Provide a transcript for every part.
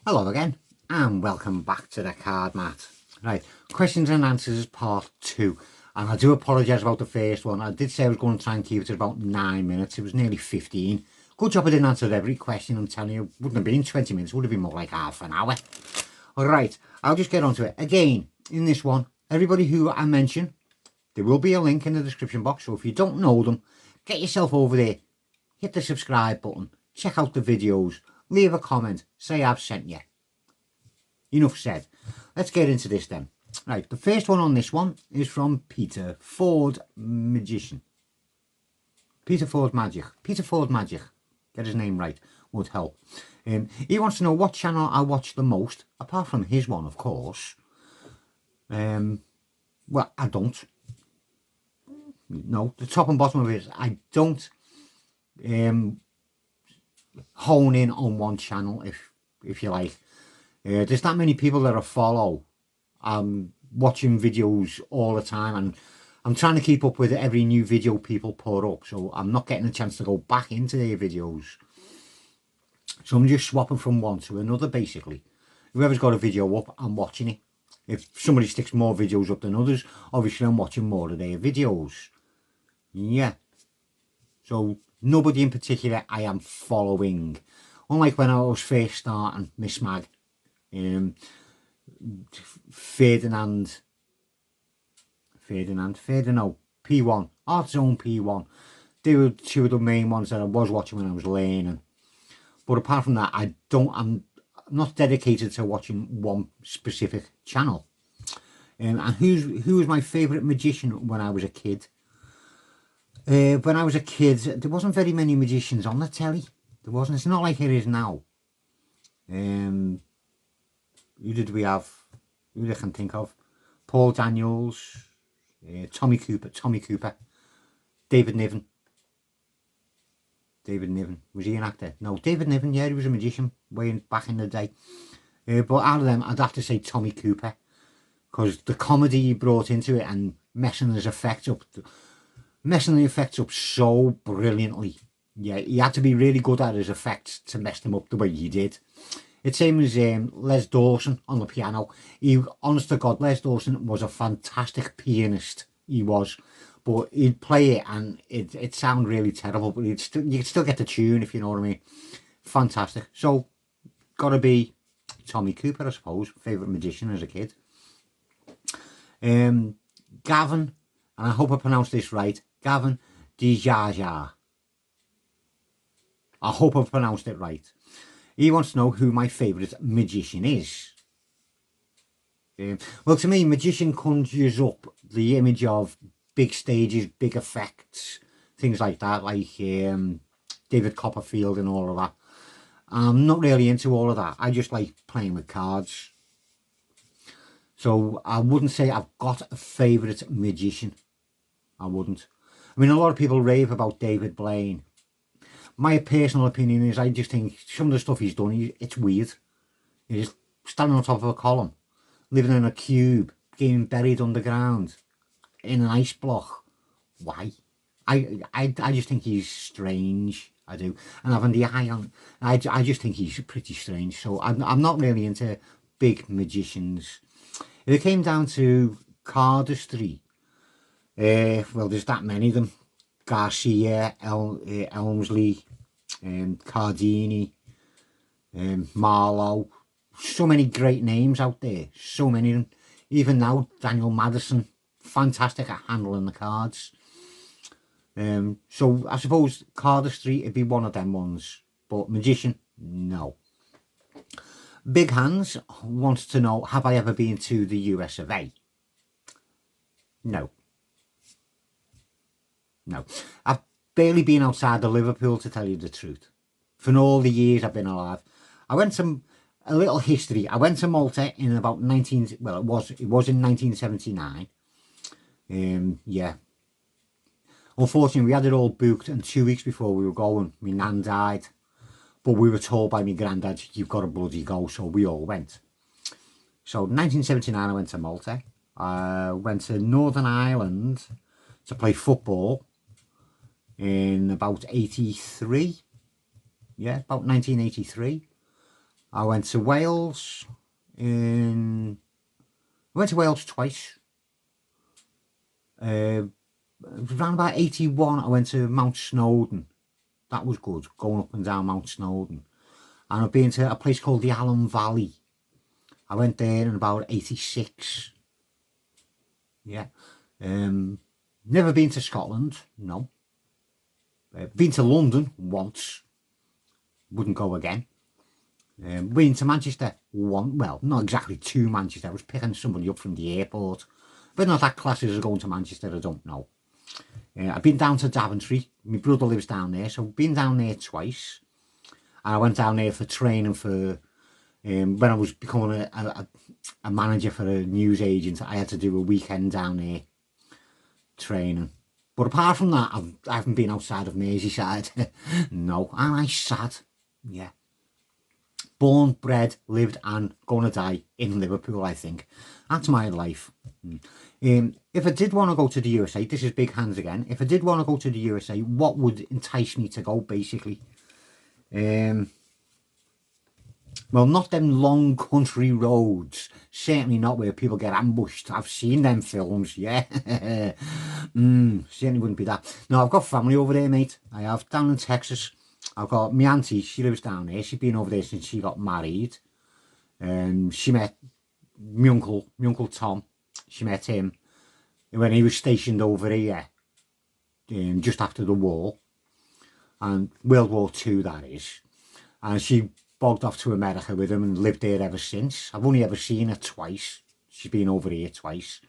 Hello again, and welcome back to the card mat. Right, questions and answers part 2. And I do apologise about the first one. I did say I was going to try and keep it to about 9 minutes. It was nearly 15. Good job I didn't answer every question. I'm telling you, it wouldn't have been 20 minutes. It would have been more like half an hour. Alright, I'll just get on to it. Again, in this one, everybody who I mention, there will be a link in the description box. So if you don't know them, get yourself over there. Hit the subscribe button. Check out the videos. Leave a comment. Say I've sent you. Enough said. Let's get into this then. Right, the first one on this one is from Peter Ford Magician. Peter Ford Magic. Peter Ford Magic. Get his name right. Would help. He wants to know what channel I watch the most, apart from his one, of course. Well, I don't. No, the top and bottom of it is I don't hone in on one channel, if you like. There's that many people that I follow. I'm watching videos all the time, and I'm trying to keep up with every new video people put up, so I'm not getting a chance to go back into their videos. So I'm just swapping from one to another, basically. Whoever's got a video up, I'm watching it. If somebody sticks more videos up than others, obviously I'm watching more of their videos. Yeah. So nobody in particular I am following. Unlike when I was first starting Miss Mag. Ferdinand, P1, Art Zone P1. They were two of the main ones that I was watching when I was learning. But apart from that, I'm not dedicated to watching one specific channel. And who was my favourite magician when I was a kid? When I was a kid, there wasn't very many magicians on the telly. There wasn't. It's not like it is now. Who did we have? Who I can think of? Paul Daniels, Tommy Cooper, David Niven. Was he an actor? No, David Niven, yeah, he was a magician way back in the day. But out of them, I'd have to say Tommy Cooper, because the comedy he brought into it and messing the effects up so brilliantly. Yeah, he had to be really good at his effects to mess them up the way he did. It's same as Les Dawson on the piano. Honest to God, Les Dawson was a fantastic pianist. He was. But he'd play it and it sounded really terrible, but you could still get the tune, if you know what I mean. Fantastic. So, gotta be Tommy Cooper, I suppose. Favourite magician as a kid. Gavin, and I hope I pronounced this right, Gavin Da Jya Jya. I hope I pronounced it right. He wants to know who my favourite magician is. Well, to me, magician conjures up the image of big stages, big effects, things like that, like David Copperfield and all of that. I'm not really into all of that. I just like playing with cards. So I wouldn't say I've got a favourite magician. I wouldn't. I mean, a lot of people rave about David Blaine. My personal opinion is I just think some of the stuff he's done, it's weird. He's standing on top of a column, living in a cube, getting buried underground, in an ice block. Why? I just think he's strange. I do. And having the eye on, I just think he's pretty strange. So I'm not really into big magicians. If it came down to cardistry, well, there's that many of them. Garcia, Elmsley, Cardini, Marlowe. So many great names out there. So many of them. Even now, Daniel Madison, fantastic at handling the cards. So I suppose cardistry would be one of them ones. But magician, no. Bighands wants to know, have I ever been to the US of A? No. No, I've barely been outside of Liverpool, to tell you the truth. For all the years I've been alive, I went to a little history. I went to Malta in about it was in 1979. Yeah. Unfortunately, we had it all booked, and 2 weeks before we were going, my nan died. But we were told by my granddad, you've got to bloody go, so we all went. So 1979, I went to Malta. I went to Northern Ireland to play football in about 83. Yeah, about 1983. I went to Wales I went to Wales twice. Around about 81, I went to Mount Snowdon. That was good, going up and down Mount Snowdon. And I've been to a place called the Allen Valley. I went there in about 86. Yeah. Never been to Scotland, no. Been to London once. Wouldn't go again. Been to Manchester one, well, not exactly to Manchester. I was picking somebody up from the airport. But not that classy as going to Manchester, I don't know. I've been down to Daventry. My brother lives down there, so I've been down there twice. And I went down there for training for, when I was becoming a manager for a news agent, I had to do a weekend down there training. But apart from that, I haven't been outside of Merseyside. No, and I'm sad. Yeah. Born, bred, lived and gonna die in Liverpool, I think. That's my life. If I did want to go to the USA, this is Bighands again. If I did want to go to the USA, what would entice me to go, basically? Well, not them long country roads. Certainly not where people get ambushed. I've seen them films, yeah. Certainly wouldn't be that. No, I've got family over there, mate. I have, down in Texas. I've got my auntie, she lives down there. She's been over there since she got married. She met my uncle Tom. She met him when he was stationed over here, just after the war. And World War II, that is. And she bogged off to America with him and lived there ever since. I've only ever seen her twice. She's been over here twice.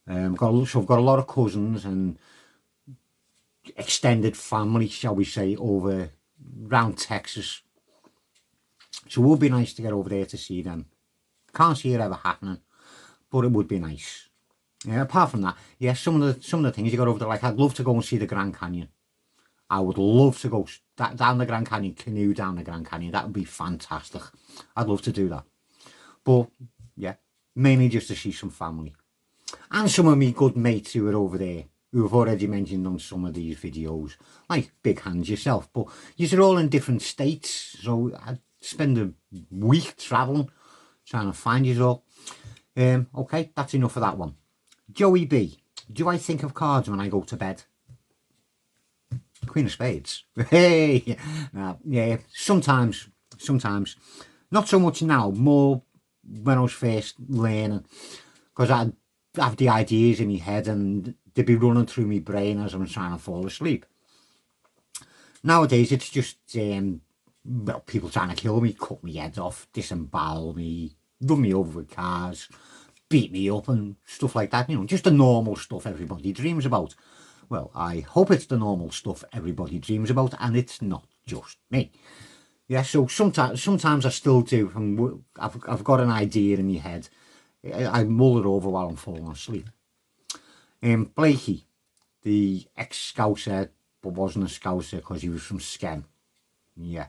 So I've got a lot of cousins and extended family, shall we say, over around Texas. So it would be nice to get over there to see them. Can't see it ever happening, but it would be nice. Yeah, apart from that, yeah, some of the things you got over there, like I'd love to go and see the Grand Canyon. I would love to go down the Grand Canyon, canoe down the Grand Canyon. That would be fantastic. I'd love to do that. But yeah, mainly just to see some family. And some of me good mates who are over there, who I've already mentioned on some of these videos, like Bighands yourself. But you're all in different states, so I'd spend a week travelling, trying to find you all. Okay, that's enough of that one. Joey B, do I think of cards when I go to bed? Queen of Spades. Hey! Yeah, sometimes. Not so much now, more when I was first learning. Because I'd have the ideas in my head and they'd be running through my brain as I'm trying to fall asleep. Nowadays, it's just, well, people trying to kill me, cut me head off, disembowel me, run me over with cars, beat me up and stuff like that. You know, just the normal stuff everybody dreams about. Well, I hope it's the normal stuff everybody dreams about, and it's not just me. Yeah, so sometimes I still do. I've got an idea in my head. I mull it over while I'm falling asleep. Blakey, the ex-Scouser, but wasn't a Scouser because he was from Skem. Yeah.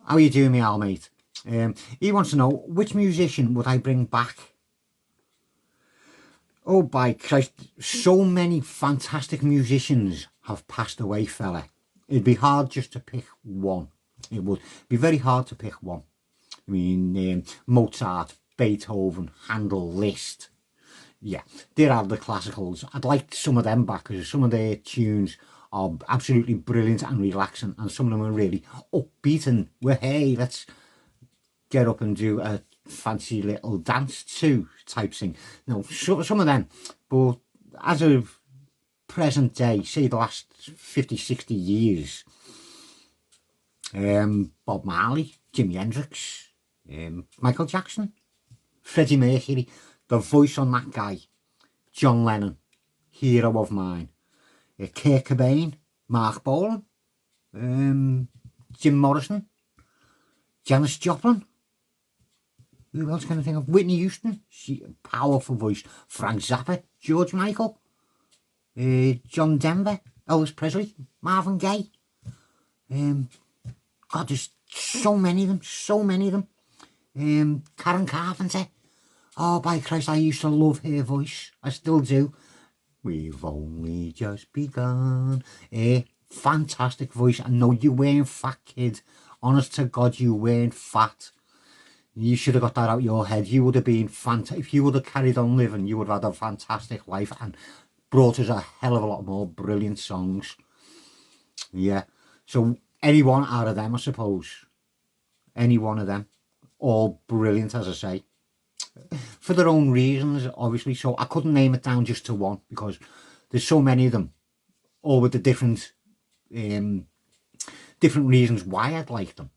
How you doing, me, Al, mate? He wants to know, which musician would I bring back? Oh, by Christ, so many fantastic musicians have passed away, fella. It'd be hard just to pick one. It would be very hard to pick one. I mean, Mozart, Beethoven, Handel, Liszt. Yeah, there are the classicals. I'd like some of them back because some of their tunes are absolutely brilliant and relaxing, and some of them are really upbeat and, well, hey, let's get up and do a fancy little dance too type thing. No, some of them. But as of present day, say the last 50, 60 years, Bob Marley, Jimi Hendrix, Michael Jackson, Freddie Mercury, the voice on that guy, John Lennon, hero of mine, Kurt Cobain, Mark Bolan, Jim Morrison, Janis Joplin. Who else can I think of? Whitney Houston, powerful voice. Frank Zappa, George Michael, John Denver, Elvis Presley, Marvin Gaye. God, there's so many of them, Karen Carpenter. Oh, by Christ, I used to love her voice. I still do. We've only just begun. Fantastic voice. I know you weren't fat, kid. Honest to God, you weren't fat. You should have got that out your head. You would have been fantastic. If you would have carried on living, you would have had a fantastic life and brought us a hell of a lot more brilliant songs. Yeah. So any one out of them, I suppose. Any one of them. All brilliant, as I say. For their own reasons, obviously. So I couldn't name it down just to one because there's so many of them, all with the different reasons why I'd like them.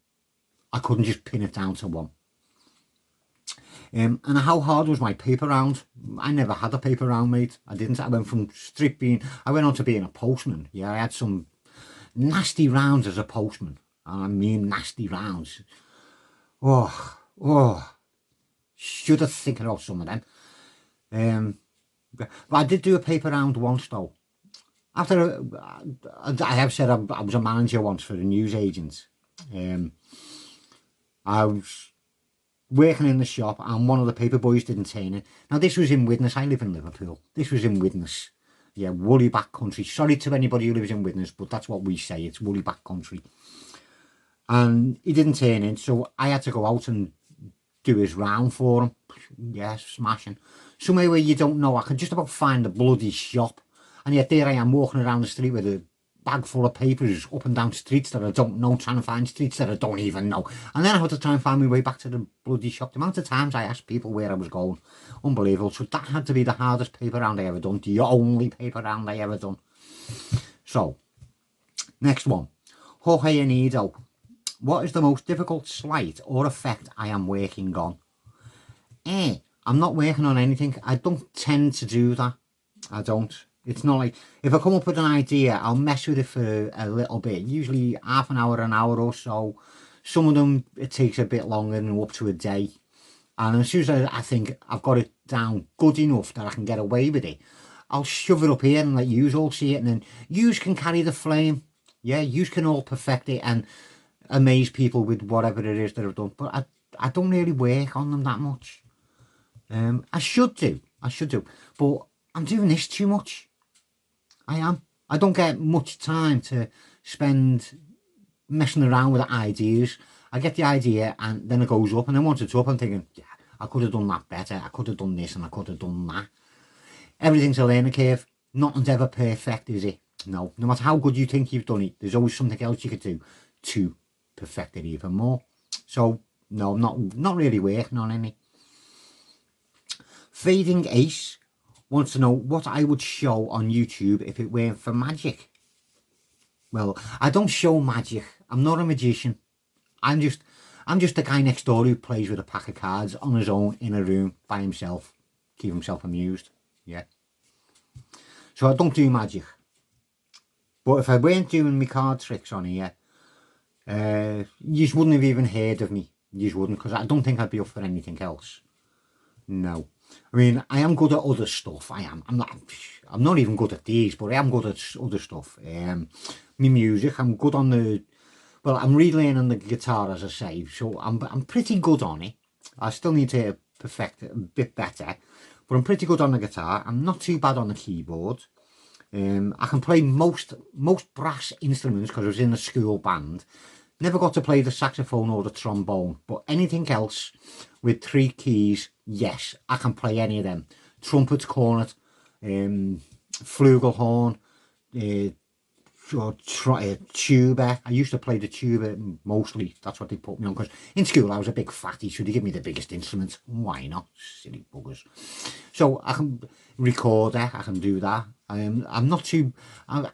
I couldn't just pin it down to one. And how hard was my paper round? I never had a paper round, mate. I didn't. I went from I went on to being a postman. Yeah, I had some nasty rounds as a postman. And I mean nasty rounds. Should have thinking about some of them. But I did do a paper round once though. After I have said I was a manager once for a newsagent. I was working in the shop and one of the paper boys didn't turn in. Now this was in Widnes. I live in Liverpool. This was in Widnes. Yeah, woolly back country. Sorry to anybody who lives in Widnes, but that's what we say. It's woolly back country. And he didn't turn in, so I had to go out and do his round for him. Yeah, smashing. Somewhere where you don't know. I could just about find the bloody shop. And yet there I am walking around the street with a bag full of papers up and down streets that I don't know, trying to find streets that I don't even know. And then I had to try and find my way back to the bloody shop. The amount of times I asked people where I was going. Unbelievable. So that had to be the hardest paper round I ever done. The only paper round I ever done. So, next one. Jorge Anido. What is the most difficult sleight or effect I am working on? I'm not working on anything. I don't tend to do that. I don't. It's not like, if I come up with an idea, I'll mess with it for a little bit. Usually half an hour or so. Some of them, it takes a bit longer than up to a day. And as soon as I think I've got it down good enough that I can get away with it, I'll shove it up here and let yous all see it. And then yous can carry the flame. Yeah, yous can all perfect it and amaze people with whatever it is that I've done. But I don't really work on them that much. I should do. But I'm doing this too much. I am. I don't get much time to spend messing around with the ideas. I get the idea and then it goes up, and then once it's up I'm thinking, yeah, I could have done that better. I could have done this and I could have done that. Everything's a learning curve. Nothing's ever perfect, is it? No. No matter how good you think you've done it, there's always something else you could do to perfect it even more. So no, I'm not really working on any. Fading Ace wants to know what I would show on YouTube if it weren't for magic. Well, I don't show magic. I'm not a magician. I'm just the guy next door who plays with a pack of cards on his own in a room by himself. Keep himself amused. Yeah. So I don't do magic. But if I weren't doing my card tricks on here, you wouldn't have even heard of me. You wouldn't, because I don't think I'd be up for anything else. No. I mean, I am good at other stuff. I am. I'm not even good at these, but I am good at other stuff. My music, I'm good on the. Well, I'm relearning the guitar, as I say, so I'm pretty good on it. I still need to perfect it a bit better, but I'm pretty good on the guitar. I'm not too bad on the keyboard. I can play most brass instruments because I was in a school band. Never got to play the saxophone or the trombone, but anything else with 3 keys, yes, I can play any of them. Trumpet, cornet, flugelhorn, tuba. I used to play the tuba mostly. That's what they put me on, because in school I was a big fatty, so they give me the biggest instrument. Why not? Silly buggers. So I can record it, I can do that. I'm not too. I've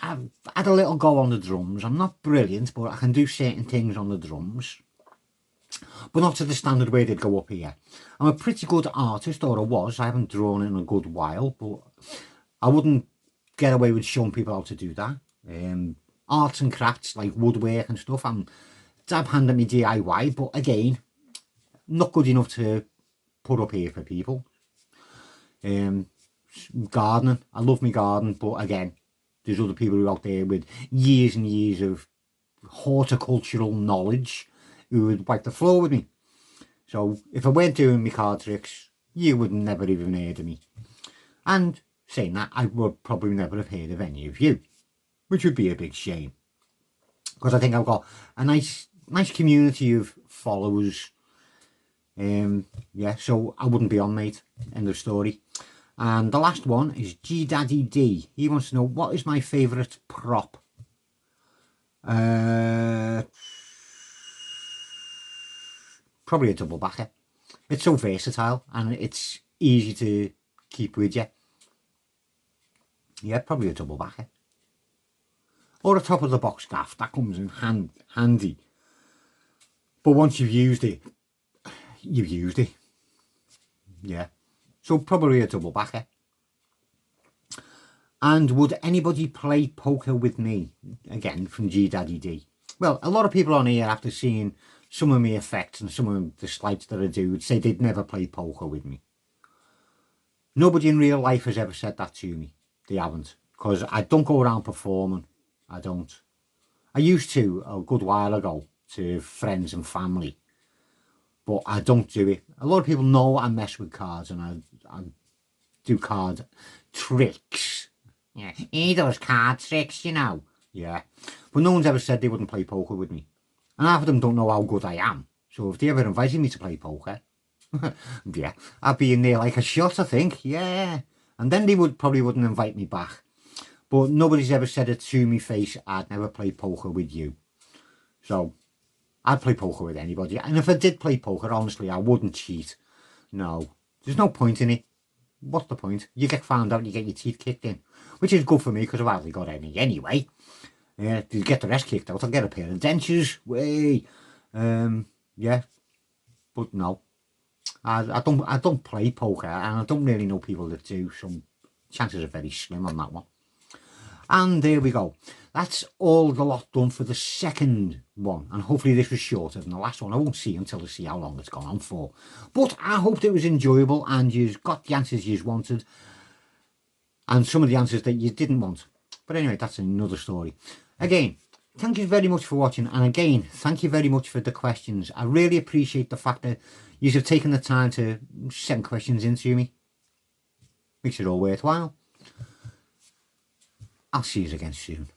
had a little go on the drums. I'm not brilliant, but I can do certain things on the drums, but not to the standard way they'd go up here. I'm a pretty good artist, or I was. I haven't drawn in a good while, but I wouldn't get away with showing people how to do that. Arts and crafts like woodwork and stuff, I'm dab hand at me DIY, but again, not good enough to put up here for people. Gardening, I love my garden, but again, there's other people who are out there with years and years of horticultural knowledge who would wipe the floor with me. So if I weren't doing my card tricks, you would never even heard of me. And saying that, I would probably never have heard of any of you, which would be a big shame, because I think I've got a nice community of followers. Yeah, so I wouldn't be on, mate. End of story. And the last one is GDADDY. He wants to know, what is my favourite prop? Probably a double backer. It's so versatile and it's easy to keep with you. Yeah, probably a double backer. Or a top of the box gaff. That comes in handy. But once you've used it, you've used it. Yeah. So probably a double backer. And would anybody play poker with me? Again, from GDADDYD. Well, a lot of people on here, after seeing some of my effects and some of the slides that I do, would say they'd never play poker with me. Nobody in real life has ever said that to me. They haven't. Because I don't go around performing. I don't. I used to a good while ago to friends and family. But I don't do it. A lot of people know I mess with cards and I do card tricks. Yeah, he does card tricks, you know. Yeah. But no one's ever said they wouldn't play poker with me. And half of them don't know how good I am. So if they ever invited me to play poker, yeah, I'd be in there like a shot, I think. Yeah. And then they probably wouldn't invite me back. But nobody's ever said it to me face, I'd never play poker with you. So I'd play poker with anybody. And if I did play poker, honestly, I wouldn't cheat. No. There's no point in it. What's the point? You get found out, you get your teeth kicked in. Which is good for me, because I've hardly got any anyway. Yeah, to get the rest kicked out, I'll get a pair of dentures. Way. Yeah. But no. I don't play poker, and I don't really know people that do, so chances are very slim on that one. And there we go. That's all the lot done for the second one. And hopefully this was shorter than the last one. I won't see until I see how long it's gone on for. But I hoped it was enjoyable and you got the answers you wanted. And some of the answers that you didn't want. But anyway, that's another story. Again, thank you very much for watching. And again, thank you very much for the questions. I really appreciate the fact that you have taken the time to send questions in to me. Makes it all worthwhile. I'll see you again soon.